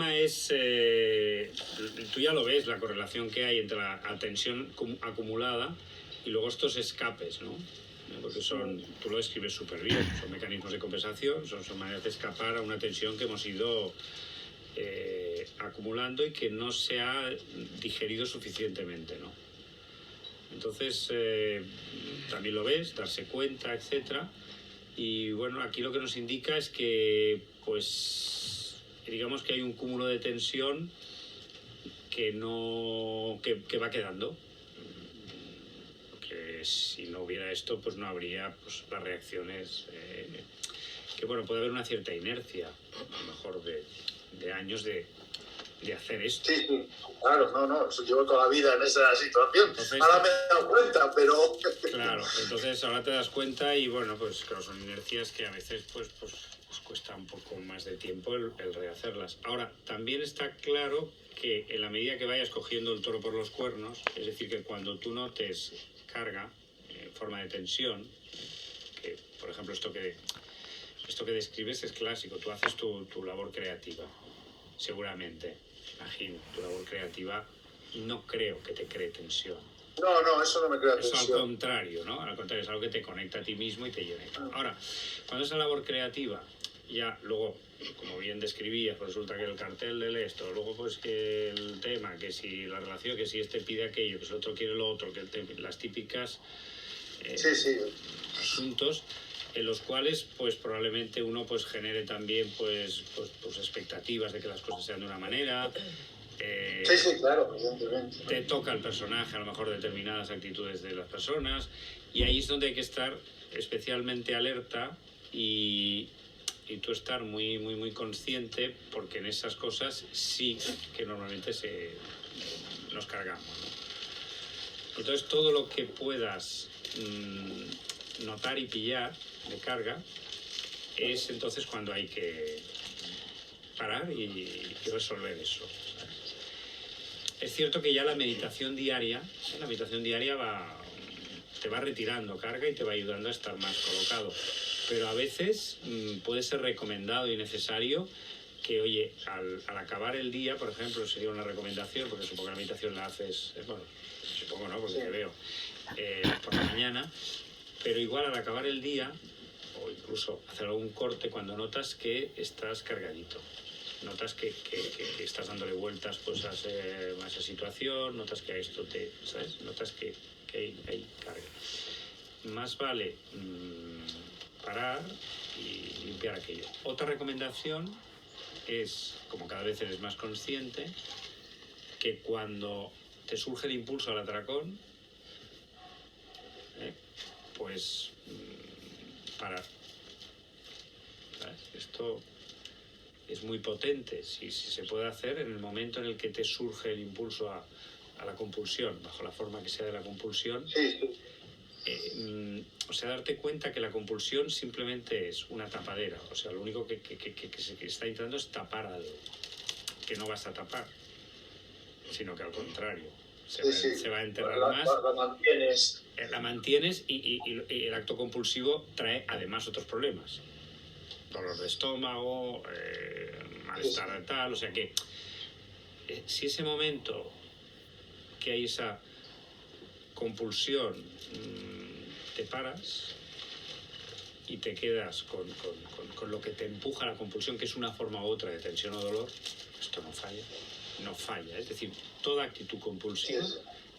es, tú ya lo ves, la correlación que hay entre la tensión acumulada y luego estos escapes, ¿no? Porque tú lo describes súper bien, son mecanismos de compensación, son maneras de escapar a una tensión que hemos ido acumulando y que no se ha digerido suficientemente, ¿no? Entonces, también lo ves, darse cuenta, etcétera. Y bueno, aquí lo que nos indica es que, pues, digamos que hay un cúmulo de tensión que va quedando. Que si no hubiera esto, pues no habría pues, las reacciones. Que bueno, puede haber una cierta inercia, a lo mejor de años de hacer esto. Sí, claro, no, llevo toda la vida en esa situación. Entonces, ahora me he dado cuenta, pero... Claro, entonces ahora te das cuenta y bueno, pues claro, son inercias que a veces pues cuesta un poco más de tiempo el rehacerlas. Ahora, también está claro que en la medida que vayas cogiendo el toro por los cuernos, es decir, que cuando tú notes carga en forma de tensión, que por ejemplo esto que describes es clásico, tú haces tu labor creativa, seguramente, imagino, tu labor creativa, no creo que te cree tensión. No, eso no me crea tensión. Eso al contrario, ¿no? Al contrario, es algo que te conecta a ti mismo y te llena. Ahora, cuando esa labor creativa, ya luego, como bien describías, pues resulta que el cartel de esto, luego pues que el tema, que si la relación, que si este pide aquello, que si el otro quiere lo otro, que las típicas asuntos en los cuales pues probablemente uno pues genere también pues expectativas de que las cosas sean de una manera. Sí, claro, evidentemente. Te toca el personaje, a lo mejor determinadas actitudes de las personas, y ahí es donde hay que estar especialmente alerta y tú estar muy, muy, muy consciente, porque en esas cosas sí que normalmente nos cargamos, ¿no? Entonces todo lo que puedas notar y pillar de carga es entonces cuando hay que parar y resolver eso. Es cierto que ya la meditación diaria te va retirando carga y te va ayudando a estar más colocado. Pero a veces puede ser recomendado y necesario que, oye, al acabar el día, por ejemplo, sería una recomendación, porque supongo que la meditación la haces, bueno, supongo no, porque te veo, por la mañana, pero igual al acabar el día, o incluso hacer algún corte cuando notas que estás cargadito. Notas que estás dándole vueltas pues a esa situación, notas que a esto ¿sabes? Notas que hay carga. Más vale parar y limpiar aquello. Otra recomendación es, como cada vez eres más consciente, que cuando te surge el impulso al atracón, pues parar. ¿Sabes? Esto es muy potente, si se puede hacer en el momento en el que te surge el impulso a la compulsión, bajo la forma que sea de la compulsión. O sea, darte cuenta que la compulsión simplemente es una tapadera, o sea, lo único que se está intentando es tapar algo que no vas a tapar, sino que al contrario, se va a enterrar más. La mantienes y el acto compulsivo trae además otros problemas. Dolor de estómago, malestar tal, o sea que si ese momento que hay esa compulsión te paras y te quedas con lo que te empuja a la compulsión, que es una forma u otra de tensión o dolor, esto no falla, es decir, toda actitud compulsiva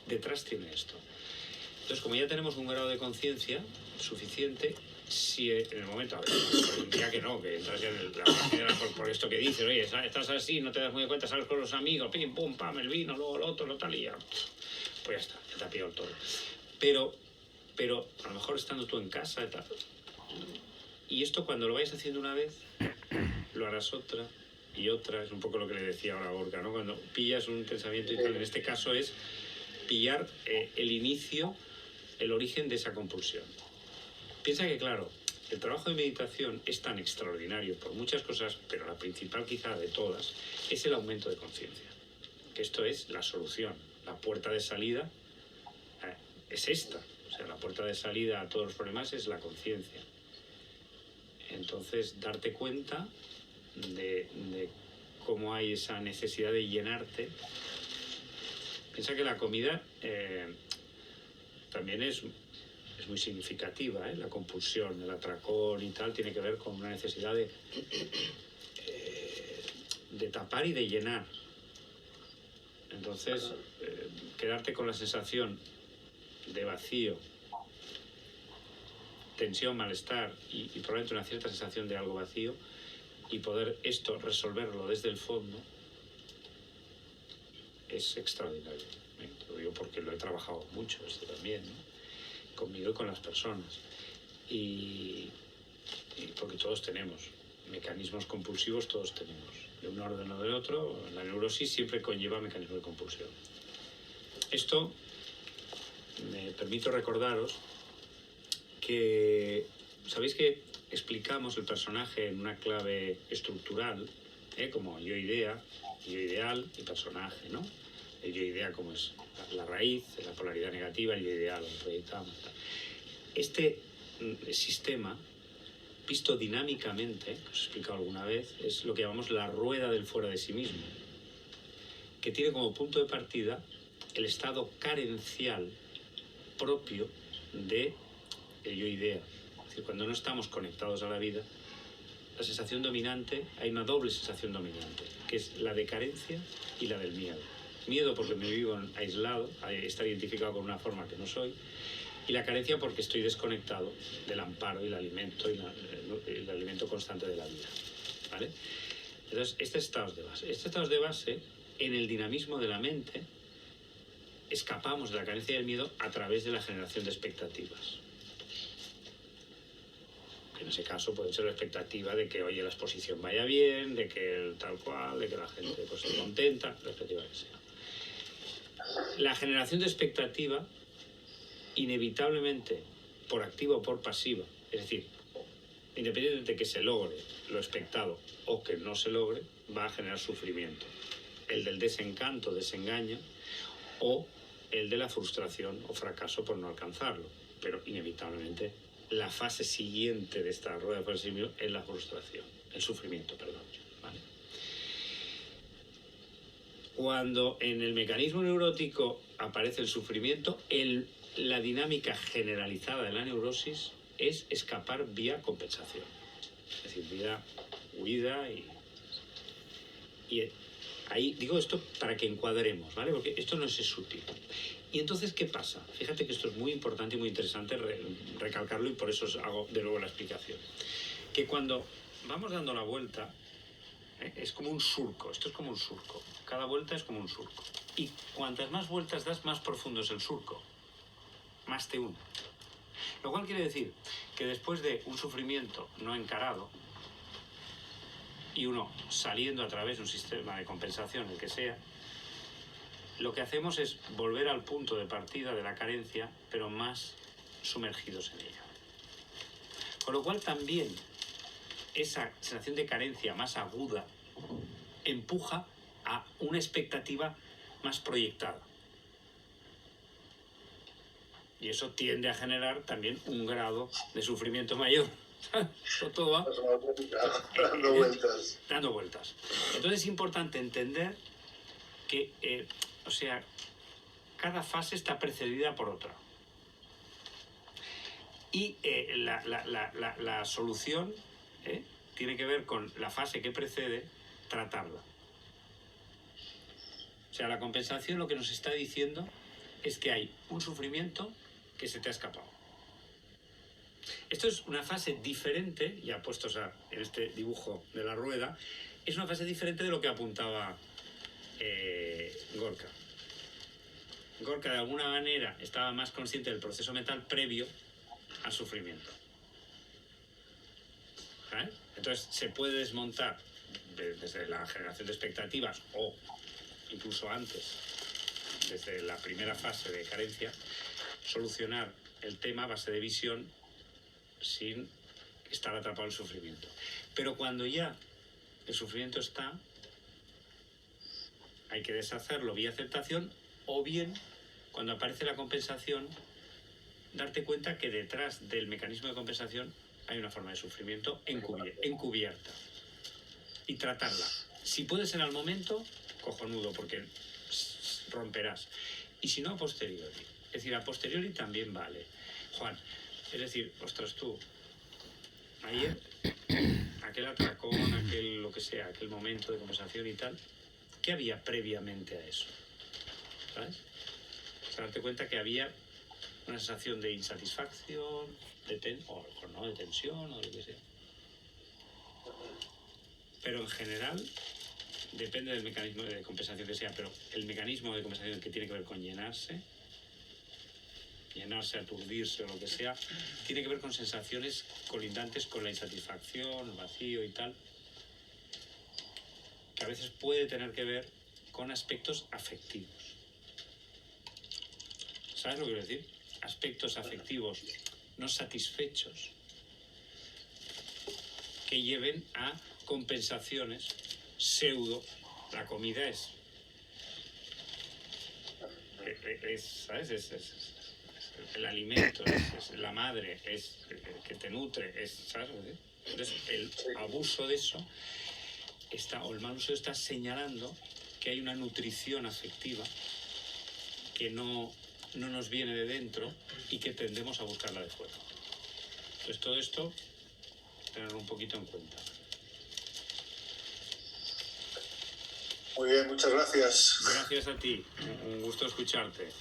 detrás tiene esto. Entonces, como ya tenemos un grado de conciencia suficiente, si en el momento, a ver, ya que no, que entras ya en por esto que dices, oye, estás así, no te das muy de cuenta, sales con los amigos, pim, pum, pam, el vino, luego lo otro, lo tal, y ya, pues ya está, ya te ha pillado el toro. Pero a lo mejor estando tú en casa y tal, y esto cuando lo vayas haciendo una vez, lo harás otra y otra, es un poco lo que le decía ahora a Gorka, ¿no? Cuando pillas un pensamiento y tal, en este caso es pillar el inicio, el origen de esa compulsión. Piensa que, claro, el trabajo de meditación es tan extraordinario por muchas cosas, pero la principal quizá de todas es el aumento de conciencia. Que esto es la solución, la puerta de salida es esta. O sea, la puerta de salida a todos los problemas es la conciencia. Entonces, darte cuenta de cómo hay esa necesidad de llenarte. Piensa que la comida también es muy significativa, ¿eh? La compulsión, el atracón y tal, tiene que ver con una necesidad de tapar y de llenar. Entonces, quedarte con la sensación de vacío, tensión, malestar y probablemente una cierta sensación de algo vacío, y poder esto resolverlo desde el fondo es extraordinario. Lo digo porque lo he trabajado mucho esto también, ¿no? Conmigo y con las personas, y porque todos tenemos mecanismos compulsivos, todos tenemos, de un orden o del otro. La neurosis siempre conlleva mecanismos de compulsión. Esto me permito recordaros que sabéis que explicamos el personaje en una clave estructural, como yo idea, yo ideal y personaje, ¿no? El yo idea como es la raíz, la polaridad negativa, el yo ideal, lo proyectamos. Este sistema, visto dinámicamente, que os he explicado alguna vez, es lo que llamamos la rueda del fuera de sí mismo, que tiene como punto de partida el estado carencial propio de el yo idea. Es decir, cuando no estamos conectados a la vida, la sensación dominante, hay una doble sensación dominante, que es la de carencia y la del miedo. Miedo porque me vivo aislado, estar identificado con una forma que no soy, y la carencia porque estoy desconectado del amparo y el alimento, el alimento constante de la vida, ¿vale? Entonces, este estado de base, en el dinamismo de la mente, escapamos de la carencia y del miedo a través de la generación de expectativas. En ese caso puede ser la expectativa de que, oye, la exposición vaya bien, de que el tal cual, de que la gente pues, esté contenta, la expectativa que sea. La generación de expectativa, inevitablemente, por activa o por pasiva, es decir, independientemente de que se logre lo expectado o que no se logre, va a generar sufrimiento. El del desencanto, desengaño, o el de la frustración o fracaso por no alcanzarlo. Pero inevitablemente la fase siguiente de esta rueda de sí es la frustración, el sufrimiento, perdón, ¿vale? Cuando en el mecanismo neurótico aparece el sufrimiento, la dinámica generalizada de la neurosis es escapar vía compensación, es decir, vía huida, y ahí digo esto para que encuadremos, ¿vale? Porque esto no es sutil. Y entonces, ¿qué pasa? Fíjate que esto es muy importante y muy interesante recalcarlo, y por eso os hago de nuevo la explicación. Que cuando vamos dando la vuelta, es como un surco, esto es como un surco. Cada vuelta es como un surco. Y cuantas más vueltas das, más profundo es el surco. Más te hunde. Lo cual quiere decir que después de un sufrimiento no encarado, y uno saliendo a través de un sistema de compensación, el que sea, lo que hacemos es volver al punto de partida de la carencia, pero más sumergidos en ella. Con lo cual también esa sensación de carencia más aguda empuja a una expectativa más proyectada. Y eso tiende a generar también un grado de sufrimiento mayor. Todo va dando vueltas. Dando vueltas. Entonces es importante entender que, cada fase está precedida por otra. Y la solución tiene que ver con la fase que precede, tratarla. O sea, la compensación lo que nos está diciendo es que hay un sufrimiento que se te ha escapado. Esto es una fase diferente, ya puestos en este dibujo de la rueda, es una fase diferente de lo que apuntaba Gorka. Gorka de alguna manera estaba más consciente del proceso mental previo al sufrimiento. ¿Vale? Entonces se puede desmontar desde la generación de expectativas o incluso antes, desde la primera fase de carencia, solucionar el tema a base de visión sin estar atrapado en el sufrimiento. Pero cuando ya el sufrimiento está, hay que deshacerlo vía aceptación, o bien, cuando aparece la compensación, darte cuenta que detrás del mecanismo de compensación hay una forma de sufrimiento encubierta, y tratarla Si puede ser al momento, cojonudo, porque romperás. Y si no, a posteriori. Es decir, a posteriori también vale. Juan, es decir, ostras tú, ayer, aquel atracón, aquel lo que sea, aquel momento de conversación y tal, ¿qué había previamente a eso? ¿Sabes? O sea, darte cuenta que había una sensación de insatisfacción, o no, de tensión, o lo que sea. Pero en general, depende del mecanismo de compensación que sea, pero el mecanismo de compensación que tiene que ver con llenarse, aturdirse o lo que sea, tiene que ver con sensaciones colindantes con la insatisfacción, el vacío y tal, que a veces puede tener que ver con aspectos afectivos. ¿Sabes lo que quiero decir? Aspectos afectivos no satisfechos que lleven a compensaciones pseudo. La comida es ¿sabes? Es el alimento, es la madre, es que te nutre, ¿sabes? Entonces el abuso de eso o el mal uso está señalando que hay una nutrición afectiva que no nos viene de dentro y que tendemos a buscarla de fuera. Entonces todo esto, tenerlo un poquito en cuenta. Muy bien, muchas gracias. Gracias a ti, un gusto escucharte, ¿eh?